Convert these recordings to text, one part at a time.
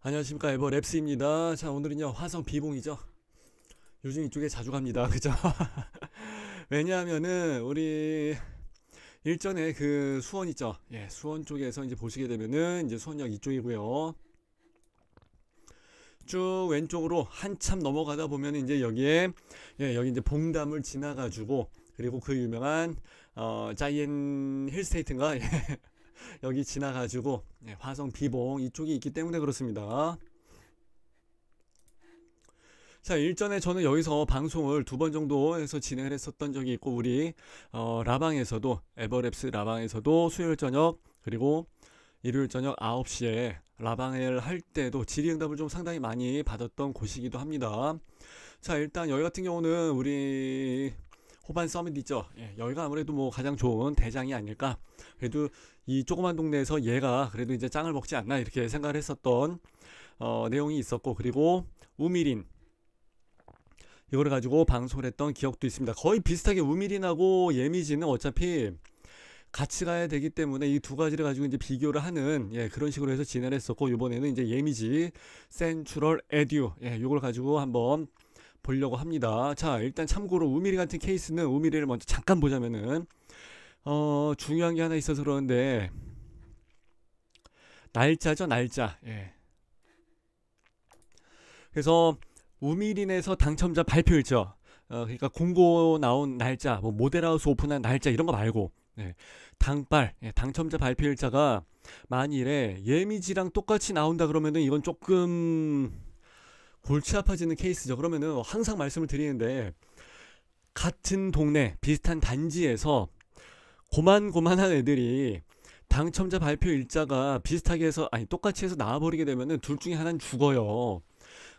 안녕하십니까, 에버랩스입니다. 자, 오늘은요 화성 비봉이죠. 요즘 이쪽에 자주 갑니다. 그죠? 왜냐하면은 우리 일전에 그 수원 있죠. 예, 수원 쪽에서 이제 보시게 되면은 이제 수원역 이쪽이고요. 쭉 왼쪽으로 한참 넘어가다 보면 이제 여기에, 예, 여기 이제 봉담을 지나가지고, 그리고 그 유명한 자이엔 힐스테이트인가, 예, 여기 지나가지고, 예, 화성 비봉 이쪽이 있기 때문에 그렇습니다. 자, 일전에 저는 여기서 방송을 두 번 정도 해서 진행을 했었던 적이 있고, 우리 라방에서도, 에버랩스 라방에서도 수요일 저녁 그리고 일요일 저녁 9시에 라방을 할 때도 질의응답을 좀 상당히 많이 받았던 곳이기도 합니다. 자, 일단 여기 같은 경우는 우리 호반 서밋 있죠. 예, 여기가 아무래도 뭐 가장 좋은 대장이 아닐까. 그래도 이 조그만 동네에서 얘가 그래도 이제 짱을 먹지 않나 이렇게 생각을 했었던 내용이 있었고, 그리고 우미린 이거를 가지고 방송을 했던 기억도 있습니다. 거의 비슷하게 우미린하고 예미지는 어차피 같이 가야 되기 때문에 이 두 가지를 가지고 이제 비교를 하는, 예, 그런 식으로 해서 진행을 했었고, 이번에는 이제 예미지 센트럴 에듀, 예, 이걸 가지고 한번 보려고 합니다. 자, 일단 참고로 우미리 같은 케이스는 우미리를 먼저 잠깐 보자면은 중요한 게 하나 있어서 그러는데, 날짜죠, 날짜. 예. 그래서 우미린에서 당첨자 발표일죠. 그러니까 공고 나온 날짜, 뭐 모델하우스 오픈한 날짜 이런 거 말고, 네, 당발, 예, 당첨자 발표일자가 만일에 예미지랑 똑같이 나온다 그러면은 이건 조금 골치 아파지는 케이스죠. 그러면은 항상 말씀을 드리는데, 같은 동네 비슷한 단지에서 고만고만한 애들이 당첨자 발표 일자가 비슷하게 해서, 아니 똑같이 해서 나와버리게 되면은 둘 중에 하나는 죽어요.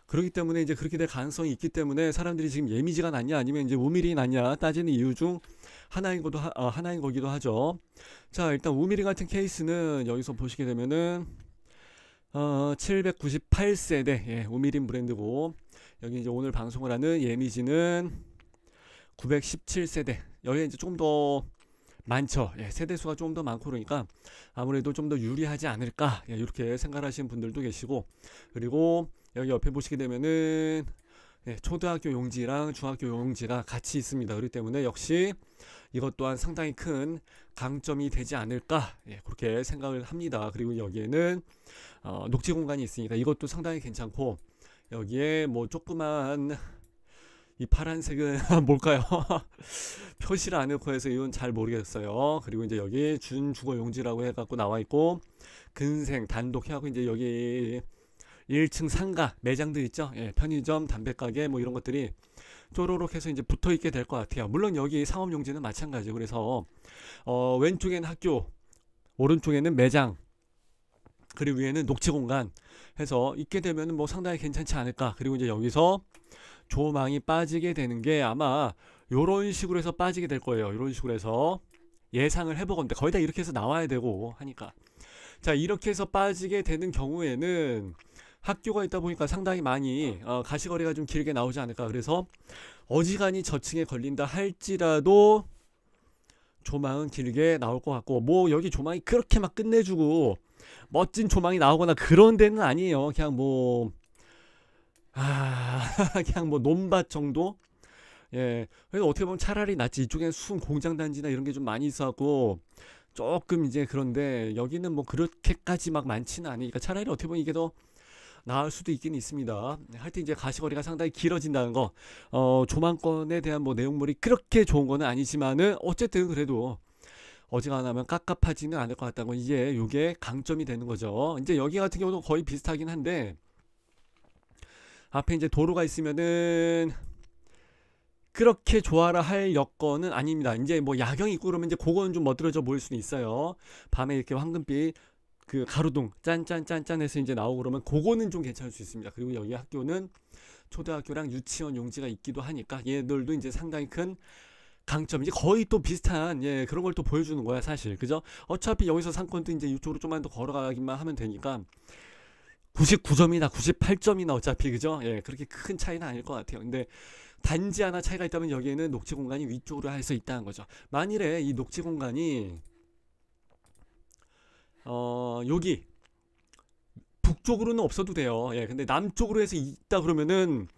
그렇기 때문에 이제 그렇게 될 가능성이 있기 때문에 사람들이 지금 예미지가 낫냐 아니면 이제 우미리 낫냐 따지는 이유 중 하나인 거기도 하죠. 자, 일단 우미리 같은 케이스는 여기서 보시게 되면은 798세대, 예, 우미린 브랜드고, 여기 이제 오늘 방송을 하는 예미지는 917세대. 여기 이제 조금 더 많죠. 예, 세대수가 조금 더 많고 그러니까 아무래도 좀 더 유리하지 않을까, 예, 이렇게 생각하시는 분들도 계시고, 그리고 여기 옆에 보시게 되면은, 예, 초등학교 용지랑 중학교 용지가 같이 있습니다. 그렇기 때문에 역시 이것 또한 상당히 큰 강점이 되지 않을까, 예, 그렇게 생각을 합니다. 그리고 여기에는 녹지 공간이 있으니까 이것도 상당히 괜찮고, 여기에 뭐 조그만 이 파란색은 뭘까요? 표시를 안 해놓고 해서 이건 잘 모르겠어요. 그리고 이제 여기 준주거 용지라고 해갖고 나와 있고, 근생 단독 해갖고 이제 여기 1층 상가 매장들 있죠. 예, 편의점, 담배가게 뭐 이런 것들이 쪼로록 해서 이제 붙어 있게 될 것 같아요. 물론 여기 상업 용지는 마찬가지고, 그래서 왼쪽에는 학교, 오른쪽에는 매장, 그리고 위에는 녹지 공간 해서 있게 되면 뭐 상당히 괜찮지 않을까. 그리고 이제 여기서 조망이 빠지게 되는 게 아마 요런 식으로 해서 빠지게 될 거예요. 요런 식으로 해서 예상을 해보건데 거의 다 이렇게 해서 나와야 되고 하니까, 자, 이렇게 해서 빠지게 되는 경우에는 학교가 있다 보니까 상당히 많이 가시거리가 좀 길게 나오지 않을까. 그래서 어지간히 저층에 걸린다 할지라도 조망은 길게 나올 것 같고, 뭐 여기 조망이 그렇게 막 끝내주고 멋진 조망이 나오거나 그런 데는 아니에요. 그냥 뭐 그냥 뭐 논밭 정도. 예, 그래서 어떻게 보면 차라리 낫지. 이쪽엔 순 공장 단지나 이런 게 좀 많이 있어갖고 조금 이제, 그런데 여기는 뭐 그렇게까지 막 많지는 않으니까 차라리 어떻게 보면 이게 더 나을 수도 있긴 있습니다. 하여튼 이제 가시거리가 상당히 길어진다는 거, 조망권에 대한 뭐 내용물이 그렇게 좋은 거는 아니지만은 어쨌든 그래도 어지간하면 깝깝하지는 않을 것 같다고, 이제 요게 강점이 되는 거죠. 이제 여기 같은 경우도 거의 비슷하긴 한데, 앞에 이제 도로가 있으면은 그렇게 좋아라 할 여건은 아닙니다. 이제 뭐 야경이 있고 그러면 이제 그거는 좀 멋들어져 보일 수는 있어요. 밤에 이렇게 황금빛 그 가로등 짠짠짠짠 해서 이제 나오고 그러면 그거는 좀 괜찮을 수 있습니다. 그리고 여기 학교는 초등학교랑 유치원 용지가 있기도 하니까 얘들도 이제 상당히 큰 강점이지, 거의 또 비슷한, 예, 그런 걸 또 보여주는 거야 사실. 그죠? 어차피 여기서 상권도 이제 이쪽으로 좀만 더 걸어가기만 하면 되니까 99점이나 98점이나 어차피, 그죠? 예, 그렇게 큰 차이는 아닐 것 같아요. 근데 단지 하나 차이가 있다면 여기에는 녹지 공간이 위쪽으로 해서 있다는 거죠. 만일에 이 녹지 공간이 여기 북쪽으로는 없어도 돼요. 예, 근데 남쪽으로 해서 있다 그러면은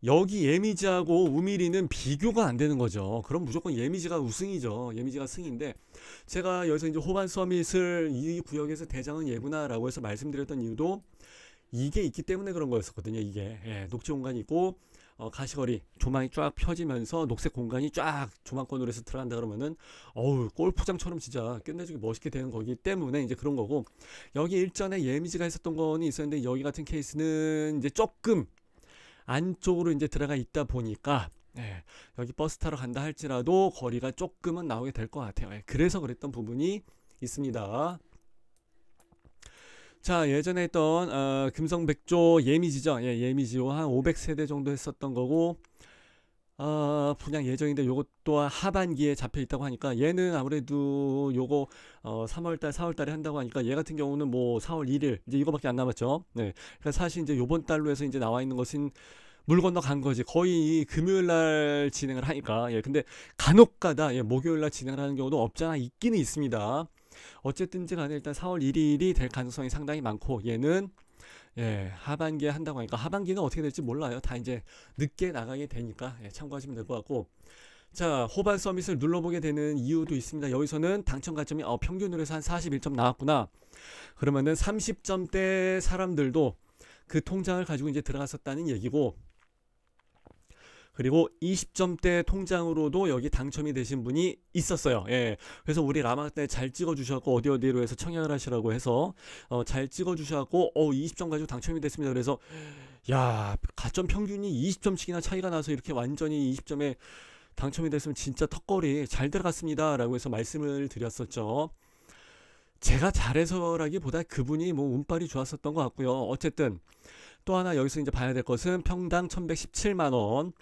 여기 예미지하고 우미리는 비교가 안 되는 거죠. 그럼 무조건 예미지가 우승이죠. 예미지가 승인데, 제가 여기서 이제 호반 서밋을 이 구역에서 대장은 얘구나라고 해서 말씀드렸던 이유도 이게 있기 때문에 그런 거였었거든요. 이게 녹지 공간이 있고 가시거리 조망이 쫙 펴지면서 녹색 공간이 쫙 조망권으로 해서 들어간다 그러면은 어우, 골프장처럼 진짜 끝내주기 멋있게 되는 거기 때문에 이제 그런 거고, 여기 일전에 예미지가 있었던 거는 있었는데 여기 같은 케이스는 이제 조금 안쪽으로 이제 들어가 있다 보니까 여기 버스 타러 간다 할지라도 거리가 조금은 나오게 될 것 같아요. 그래서 그랬던 부분이 있습니다. 자, 예전에 했던 금성백조 예미지죠. 예미지로 한 500세대 정도 했었던 거고, 분양 예정인데 요것도 하반기에 잡혀 있다고 하니까, 얘는 아무래도 요거 3월달 4월달에 한다고 하니까 얘 같은 경우는 뭐 4월 1일 이제 이거밖에 안 남았죠. 그러니까 사실 이제 요번 달로 해서 이제 나와 있는 것은 물 건너 간 거지. 거의 금요일 날 진행을 하니까. 근데 간혹가다 목요일 날 진행을 하는 경우도 없잖아 있기는 있습니다. 어쨌든지 간에 일단 4월 1일이 될 가능성이 상당히 많고, 얘는 하반기에 한다고 하니까 하반기는 어떻게 될지 몰라요. 다 이제 늦게 나가게 되니까 참고하시면 될 것 같고, 자, 호반 서밋을 눌러보게 되는 이유도 있습니다. 여기서는 당첨 가점이 평균으로 해서 한 41점 나왔구나. 그러면은 30점대 사람들도 그 통장을 가지고 이제 들어갔었다는 얘기고, 그리고 20점대 통장으로도 여기 당첨이 되신 분이 있었어요. 그래서 우리 라마 때 잘 찍어주셔갖고 어디로 해서 청약을 하시라고 해서 잘 찍어주셔갖고 20점 가지고 당첨이 됐습니다. 그래서 야, 가점 평균이 20점씩이나 차이가 나서 이렇게 완전히 20점에 당첨이 됐으면 진짜 턱걸이 잘 들어갔습니다 라고 해서 말씀을 드렸었죠. 제가 잘해서라기보다 그분이 뭐 운빨이 좋았었던 것 같고요. 어쨌든 또 하나 여기서 이제 봐야 될 것은 평당 1117만원.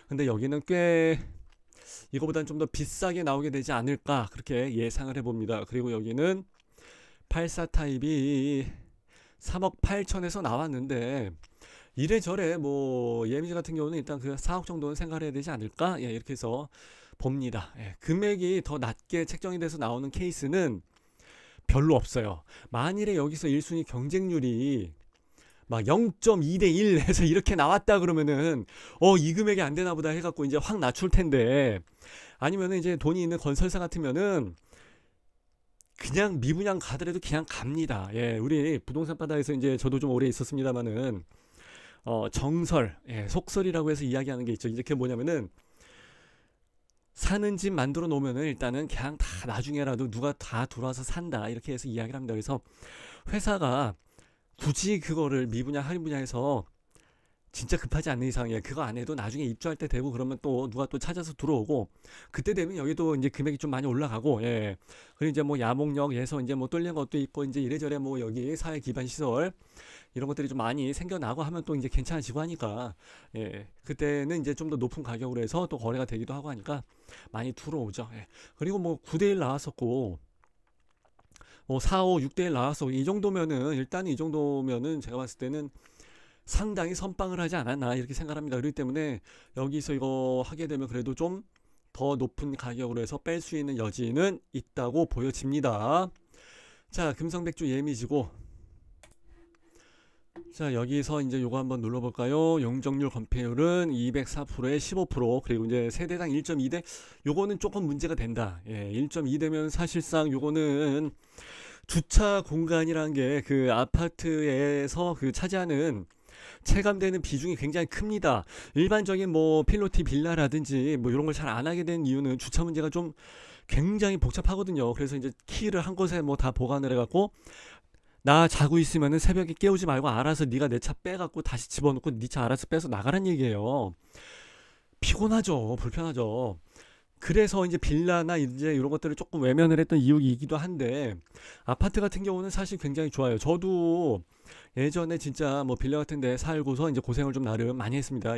근데 여기는 꽤 이거보다는 좀 더 비싸게 나오게 되지 않을까 그렇게 예상을 해봅니다. 그리고 여기는 84 타입이 3억 8천에서 나왔는데, 이래저래 뭐 예미지 같은 경우는 일단 그 4억 정도는 생각을 해야 되지 않을까 이렇게 해서 봅니다. 금액이 더 낮게 책정이 돼서 나오는 케이스는 별로 없어요. 만일에 여기서 1순위 경쟁률이 막 0.2대 1 해서 이렇게 나왔다 그러면은 이 금액이 안 되나 보다 해갖고 이제 확 낮출 텐데, 아니면은 이제 돈이 있는 건설사 같으면은 그냥 미분양 가더라도 그냥 갑니다. 우리 부동산 바다에서 이제 저도 좀 오래 있었습니다만은 정설, 속설이라고 해서 이야기하는 게 있죠. 이제 그게 뭐냐면은 사는 집 만들어 놓으면은 일단은 그냥 다 나중에라도 누가 다 들어와서 산다 이렇게 해서 이야기를 합니다. 그래서 회사가 굳이 그거를 미분양 할인분양해서 진짜 급하지 않는 이상에 그거 안 해도 나중에 입주할 때 되고 그러면 또 누가 또 찾아서 들어오고, 그때 되면 여기도 이제 금액이 좀 많이 올라가고, 그리고 이제 뭐 야목역에서 이제 뭐 뚫린 것도 있고 이제 이래저래 뭐 여기 사회 기반 시설 이런 것들이 좀 많이 생겨나고 하면 또 이제 괜찮아지고 하니까 그때는 이제 좀 더 높은 가격으로 해서 또 거래가 되기도 하고 하니까 많이 들어오죠. 그리고 뭐 9대1 나왔었고 4, 5, 6대1 나왔어. 이 정도면은 일단 이 정도면은 제가 봤을 때는 상당히 선빵을 하지 않았나 이렇게 생각합니다. 그렇기 때문에 여기서 이거 하게 되면 그래도 좀 더 높은 가격으로 해서 뺄 수 있는 여지는 있다고 보여집니다. 자, 금성백조 예미지고, 자, 여기서 이제 요거 한번 눌러볼까요? 용적률 건폐율은 204%에 15%, 그리고 이제 세대당 1.2대, 요거는 조금 문제가 된다. 1.2대면 사실상 요거는 주차 공간이라는 게 그 아파트에서 그 차지하는 체감되는 비중이 굉장히 큽니다. 일반적인 뭐 필로티 빌라라든지 뭐 이런 걸 잘 안 하게 된 이유는 주차 문제가 좀 굉장히 복잡하거든요. 그래서 이제 키를 한 곳에 뭐 다 보관을 해갖고 나 자고 있으면은 새벽에 깨우지 말고 알아서 네가 내 차 빼갖고 다시 집어넣고 네 차 알아서 빼서 나가란 얘기예요. 피곤하죠. 불편하죠. 그래서 이제 빌라나 이제 이런 것들을 조금 외면을 했던 이유이기도 한데, 아파트 같은 경우는 사실 굉장히 좋아요. 저도 예전에 진짜 뭐 빌라 같은 데 살고서 이제 고생을 좀 나름 많이 했습니다.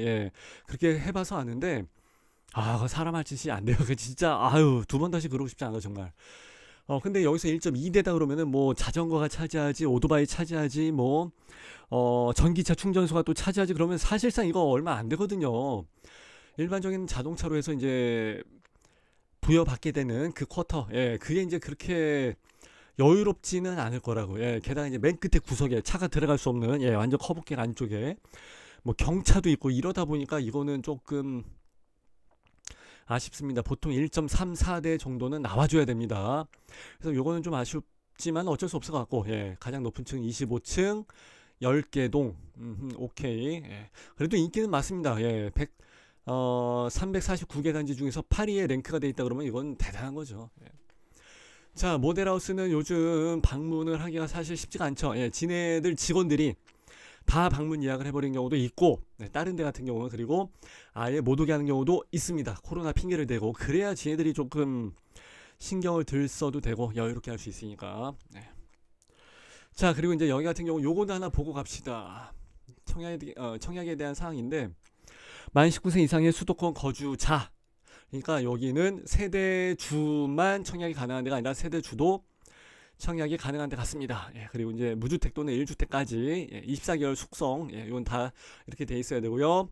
그렇게 해봐서 아는데, 그거 사람 할 짓이 안 돼요. 그 진짜 두 번 다시 그러고 싶지 않아 정말. 근데 여기서 1.2대다 그러면은 뭐 자전거가 차지하지, 오토바이 차지하지, 뭐 전기차 충전소가 또 차지하지, 그러면 사실상 이거 얼마 안 되거든요. 일반적인 자동차로 해서 이제 부여받게 되는 그 쿼터, 그게 이제 그렇게 여유롭지는 않을 거라고. 예, 게다가 이제 맨 끝에 구석에 차가 들어갈 수 없는, 예, 완전 커브길 안쪽에 뭐 경차도 있고 이러다 보니까 이거는 조금 아쉽습니다. 보통 1.34대 정도는 나와줘야 됩니다. 그래서 요거는 좀 아쉽지만 어쩔 수 없을 것 같고, 예, 가장 높은 층 25층 10개 동. 오케이. 예. 그래도 인기는 많습니다. 예, 349개 단지 중에서 8위에 랭크가 돼 있다 그러면 이건 대단한 거죠. 예. 자, 모델하우스는 요즘 방문을 하기가 사실 쉽지가 않죠. 예, 지네들 직원들이 다 방문 예약을 해버린 경우도 있고, 네, 다른 데 같은 경우는 그리고 아예 못 오게 하는 경우도 있습니다. 코로나 핑계를 대고. 그래야 지네들이 조금 신경을 들 써도 되고 여유롭게 할 수 있으니까. 네. 자, 그리고 이제 여기 같은 경우 요거는 하나 보고 갑시다. 청약에 대한 사항인데, 만 19세 이상의 수도권 거주자, 그러니까 여기는 세대주만 청약이 가능한 데가 아니라 세대주도 청약이 가능한 데 같습니다. 예, 그리고 이제 무주택 또는 1주택까지, 예, 24개월 숙성, 예, 이건 다 이렇게 돼 있어야 되고요.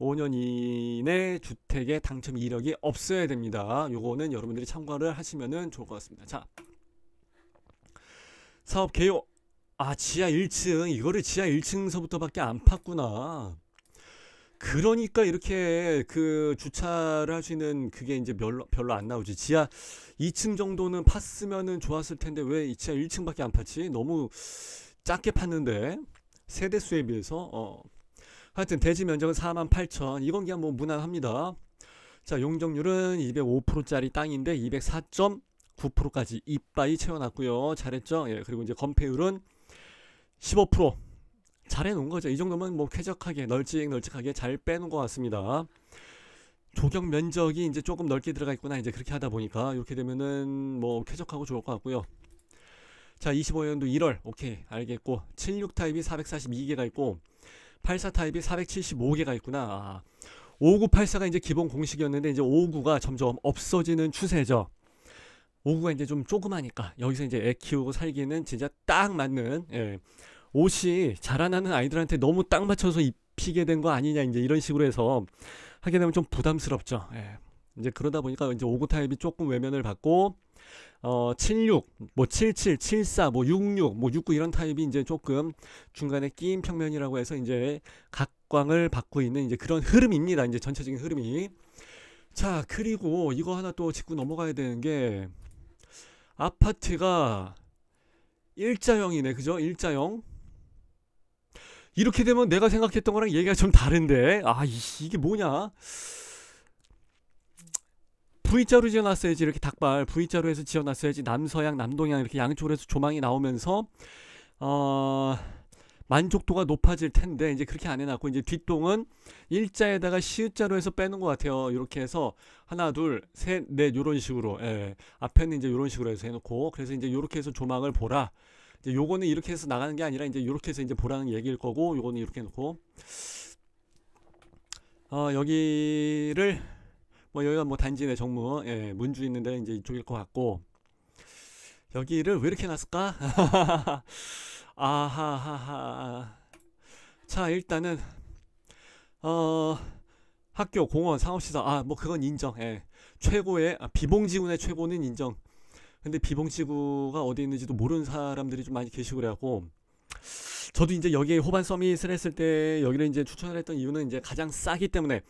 5년 이내 주택의 당첨 이력이 없어야 됩니다. 요거는 여러분들이 참고를 하시면 좋을 것 같습니다. 자, 사업 개요. 아, 지하 1층, 이거를 지하 1층서부터밖에 안 팠구나. 그러니까 이렇게 그 주차를 할 수 있는 그게 이제 별로 안 나오지. 지하 2층 정도는 팠으면은 좋았을 텐데 왜 지하 1층밖에 안 팠지? 너무 작게 팠는데 세대수에 비해서. 하여튼 대지 면적은 48,000. 이건 그냥 뭐 무난합니다. 자, 용적률은 205%짜리 땅인데 204.9%까지 이빠이 채워놨고요. 잘했죠? 예, 그리고 이제 건폐율은 15%. 잘해놓은 거죠. 이 정도면 뭐 쾌적하게 널찍하게 잘 빼놓은 것 같습니다. 조경 면적이 이제 조금 넓게 들어가 있구나. 이제 그렇게 하다 보니까 이렇게 되면은 뭐 쾌적하고 좋을 것 같고요. 자, 25년도 1월. 오케이, 알겠고, 76 타입이 442개가 있고 84 타입이 475개가 있구나. 아, 5984가 이제 기본 공식이었는데 이제 59가 점점 없어지는 추세죠. 59가 이제 좀 조그마니까 여기서 이제 애 키우고 살기는 진짜 딱 맞는, 예, 옷이 자라나는 아이들한테 너무 딱 맞춰서 입히게 된 거 아니냐, 이제 이런 식으로 해서 하게 되면 좀 부담스럽죠. 예. 이제 그러다 보니까 이제 59 타입이 조금 외면을 받고 76, 뭐 77, 74, 뭐 66, 뭐 69 이런 타입이 이제 조금 중간에 끼임 평면이라고 해서 이제 각광을 받고 있는 이제 그런 흐름입니다. 이제 전체적인 흐름이. 자, 그리고 이거 하나 또 짚고 넘어가야 되는 게, 아파트가 일자형이네, 그죠? 일자형. 이렇게 되면 내가 생각했던 거랑 얘기가 좀 다른데, 아, 이게 뭐냐? V자로 지어놨어야지. 이렇게 닭발 V자로 해서 지어놨어야지. 남서양 남동양 이렇게 양쪽으로 해서 조망이 나오면서 만족도가 높아질 텐데 이제 그렇게 안 해놨고, 이제 뒷동은 일자에다가 시읒자로 해서 빼는 것 같아요. 이렇게 해서 하나 둘 셋 넷 요런 식으로, 예, 앞에는 이제 요런 식으로 해서 해놓고, 그래서 이제 요렇게 해서 조망을 보라. 이제 요거는 이렇게 해서 나가는 게 아니라 이제 요렇게 해서 이제 보라는 얘기일 거고, 요거는 이렇게 해놓고, 여기를 뭐 여기가 뭐 단지 내 정무, 예, 문주 있는데 이제 이쪽일 것 같고, 여기를 왜 이렇게 놨을까? 아하하하. 자, 일단은 학교, 공원, 상업시설, 뭐 그건 인정. 예. 최고의 비봉지구의 최고는 인정. 근데 비봉지구가 어디 있는지도 모르는 사람들이 좀 많이 계시고 그래갖고, 저도 이제 여기에 호반 서밋을 했을 때 여기를 이제 추천을 했던 이유는 이제 가장 싸기 때문에.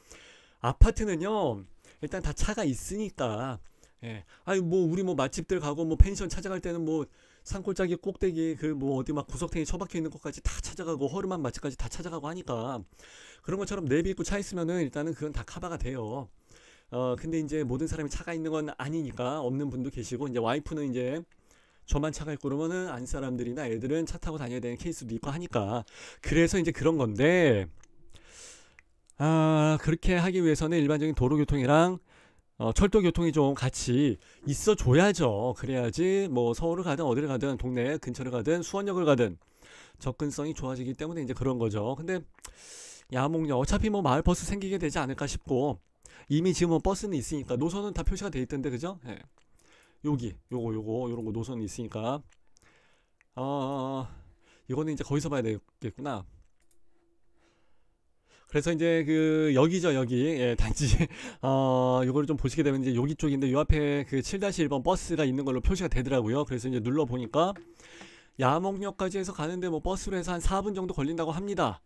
아파트는요 일단 다 차가 있으니까, 예, 아니 뭐 우리 뭐 맛집들 가고 뭐 펜션 찾아갈 때는 뭐 산골짜기 꼭대기 그 뭐 어디 막 구석탱이 처박혀 있는 것까지 다 찾아가고 허름한 맛집까지 다 찾아가고 하니까, 그런 것처럼 내비 있고 차 있으면은 일단은 그건 다 커버가 돼요. 근데 이제 모든 사람이 차가 있는 건 아니니까 없는 분도 계시고, 이제 와이프는 이제 저만 차가 있고 그러면은 안 사람들이나 애들은 차 타고 다녀야 되는 케이스도 있고 하니까, 그래서 이제 그런 건데, 그렇게 하기 위해서는 일반적인 도로교통이랑 철도교통이 좀 같이 있어 줘야죠. 그래야지 뭐 서울을 가든 어디를 가든 동네 근처를 가든 수원역을 가든 접근성이 좋아지기 때문에 이제 그런 거죠. 근데 야목역 어차피 뭐 마을 버스 생기게 되지 않을까 싶고, 이미 지금 뭐 버스는 있으니까 노선은 다 표시가 돼 있던데, 그죠? 예. 여기 요런 거 노선이 있으니까, 이거는 이제 거기서 봐야 되겠구나. 그래서 이제 그 여기죠, 여기. 예, 단지 요거를 좀 보시게 되면 이제 여기 쪽인데 요 앞에 그 7-1번 버스가 있는 걸로 표시가 되더라고요. 그래서 이제 눌러 보니까 야목역까지 해서 가는데 뭐 버스로 해서 한 4분 정도 걸린다고 합니다.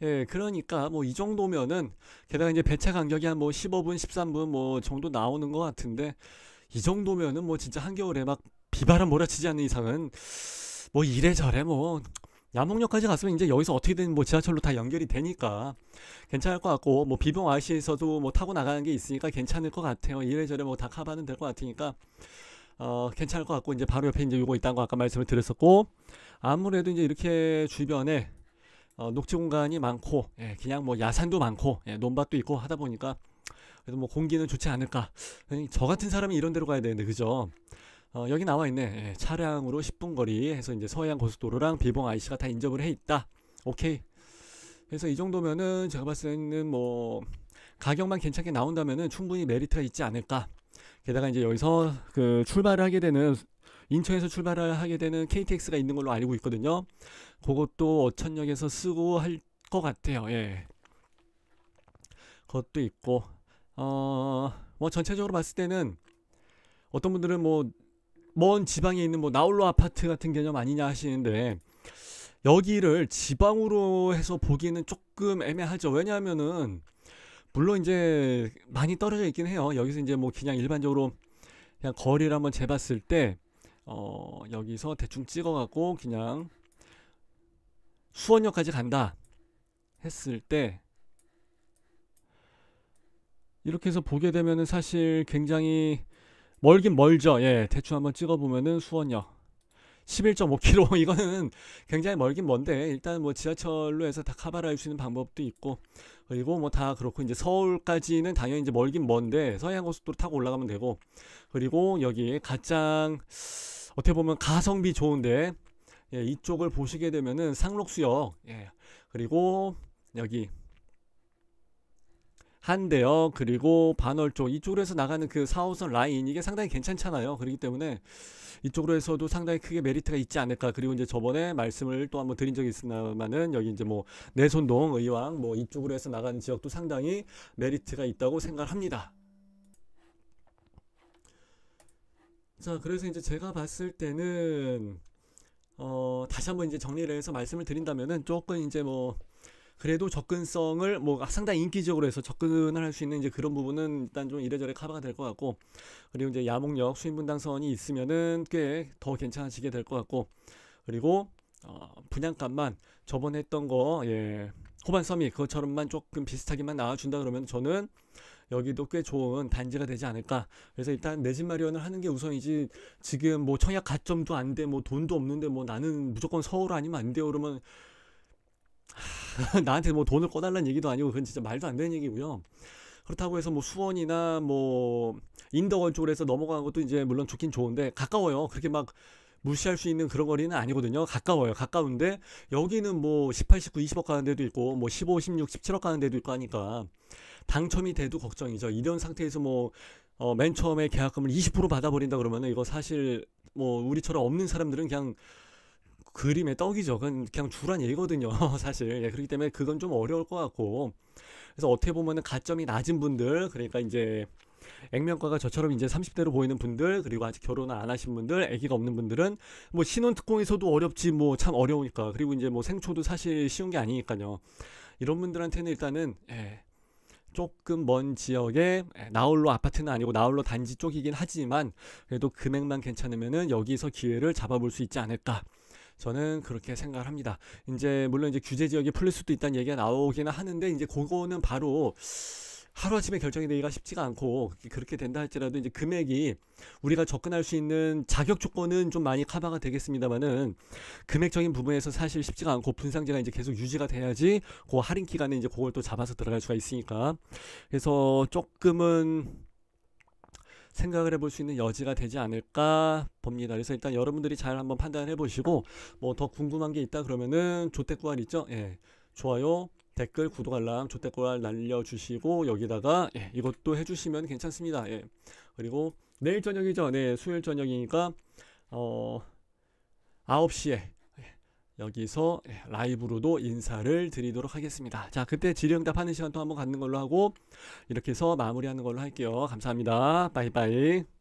예, 그러니까 뭐 이 정도면은, 게다가 이제 배차 간격이 한 뭐 15분, 13분 뭐 정도 나오는 것 같은데, 이 정도면은 뭐 진짜 한겨울에 막 비바람 몰아치지 않는 이상은 뭐 이래저래 뭐 남홍역까지 갔으면 이제 여기서 어떻게든 뭐 지하철로 다 연결이 되니까 괜찮을 것 같고, 뭐 비봉 IC에서도 뭐 타고 나가는 게 있으니까 괜찮을 것 같아요. 이래저래 뭐 다 커버는 될 것 같으니까 괜찮을 것 같고, 이제 바로 옆에 이제 요거 있다는 거 아까 말씀을 드렸었고, 아무래도 이제 이렇게 주변에 녹지 공간이 많고, 예, 그냥 뭐 야산도 많고, 예, 논밭도 있고 하다 보니까 그래도 뭐 공기는 좋지 않을까. 저 같은 사람이 이런 데로 가야 되는데, 그죠? 여기 나와 있네. 예, 차량으로 10분 거리 해서 이제 서해안 고속도로랑 비봉 IC가 다 인접을 해 있다. 오케이. 그래서 이 정도면은 제가 봤을 때는 뭐 가격만 괜찮게 나온다면은 충분히 메리트가 있지 않을까. 게다가 이제 여기서 그 출발을 하게 되는, 인천에서 출발을 하게 되는 KTX가 있는 걸로 알고 있거든요. 그것도 어천역에서 쓰고 할 것 같아요. 예. 그것도 있고, 뭐 전체적으로 봤을 때는 어떤 분들은 뭐 먼 지방에 있는 뭐 나홀로 아파트 같은 개념 아니냐 하시는데, 여기를 지방으로 해서 보기에는 조금 애매하죠. 왜냐하면은 물론 이제 많이 떨어져 있긴 해요. 여기서 이제 뭐 그냥 일반적으로 그냥 거리를 한번 재봤을 때 여기서 대충 찍어갖고 그냥 수원역까지 간다 했을 때, 이렇게 해서 보게 되면은 사실 굉장히 멀긴 멀죠. 예, 대충 한번 찍어보면은 수원역 11.5km 이거는 굉장히 멀긴 먼데, 일단 뭐 지하철로 해서 다 커버를 할 수 있는 방법도 있고, 그리고 뭐 다 그렇고, 이제 서울까지는 당연히 이제 멀긴 먼데 서해안고속도로 타고 올라가면 되고, 그리고 여기 가장 어떻게 보면 가성비 좋은데, 예, 이쪽을 보시게 되면은 상록수역, 예, 그리고 여기 한대역, 그리고 반월 쪽 이쪽으로 해서 나가는 그 4호선 라인, 이게 상당히 괜찮잖아요. 그렇기 때문에 이쪽으로 해서도 상당히 크게 메리트가 있지 않을까. 그리고 이제 저번에 말씀을 또 한번 드린 적이 있으나마는, 여기 이제 뭐 내손동, 의왕 뭐 이쪽으로 해서 나가는 지역도 상당히 메리트가 있다고 생각합니다. 자, 그래서 이제 제가 봤을 때는 다시 한번 이제 정리를 해서 말씀을 드린다면은, 조금 이제 뭐 그래도 접근성을 뭐 상당히 인기적으로 해서 접근을 할 수 있는 이제 그런 부분은 일단 좀 이래저래 커버가 될 것 같고, 그리고 이제 야목역 수인분당선이 있으면은 꽤 더 괜찮아지게 될 것 같고, 그리고 분양값만 저번에 했던 거, 예, 호반 서밋 그것처럼만 조금 비슷하게만 나와준다 그러면 저는 여기도 꽤 좋은 단지가 되지 않을까. 그래서 일단 내 집 마련을 하는 게 우선이지, 지금 뭐 청약 가점도 안 돼, 뭐 돈도 없는데 뭐 나는 무조건 서울 아니면 안 돼요 그러면 나한테 뭐 돈을 꺼달라는 얘기도 아니고, 그건 진짜 말도 안 되는 얘기고요. 그렇다고 해서 뭐 수원이나 뭐 인덕원 쪽으로 해서 넘어가는 것도 이제 물론 좋긴 좋은데, 가까워요. 그렇게 막 무시할 수 있는 그런 거리는 아니거든요. 가까워요. 가까운데 여기는 뭐 18, 19, 20억 가는 데도 있고, 뭐 15, 16, 17억 가는 데도 있고 하니까 당첨이 돼도 걱정이죠. 이런 상태에서 뭐 맨 처음에 계약금을 20% 받아버린다 그러면은, 이거 사실 뭐 우리처럼 없는 사람들은 그냥 그림의 떡이죠. 그건 그냥 주란 얘기거든요. 사실. 예, 그렇기 때문에 그건 좀 어려울 것 같고, 그래서 어떻게 보면은 가점이 낮은 분들, 그러니까 이제 액면가가 저처럼 이제 30대로 보이는 분들, 그리고 아직 결혼을 안 하신 분들, 아기가 없는 분들은 뭐 신혼특공에서도 어렵지, 뭐 참 어려우니까, 그리고 이제 뭐 생초도 사실 쉬운 게 아니니까요. 이런 분들한테는 일단은, 예, 조금 먼 지역에, 나홀로 아파트는 아니고 나홀로 단지 쪽이긴 하지만 그래도 금액만 괜찮으면은 여기서 기회를 잡아볼 수 있지 않을까. 저는 그렇게 생각을 합니다. 이제 물론 이제 규제 지역이 풀릴 수도 있다는 얘기가 나오기는 하는데, 이제 그거는 바로 하루아침에 결정이 되기가 쉽지가 않고, 그렇게 된다 할지라도 이제 금액이 우리가 접근할 수 있는 자격 조건은 좀 많이 커버가 되겠습니다만은, 금액적인 부분에서 사실 쉽지가 않고, 분상제가 이제 계속 유지가 돼야지 그 할인 기간에 이제 그걸 또 잡아서 들어갈 수가 있으니까, 그래서 조금은 생각을 해볼 수 있는 여지가 되지 않을까 봅니다. 그래서 일단 여러분들이 잘 한번 판단해 보시고, 뭐 더 궁금한 게 있다 그러면은 조댓구알 있죠? 예, 좋아요, 댓글, 구독, 알람, 조댓구알 날려주시고, 여기다가 예, 이것도 해주시면 괜찮습니다. 예, 그리고 내일 저녁이죠. 네, 수요일 저녁이니까 9시에 여기서 라이브로도 인사를 드리도록 하겠습니다. 자, 그때 질의응답 하는 시간 또 한번 갖는 걸로 하고 이렇게 해서 마무리하는 걸로 할게요. 감사합니다. 빠이빠이.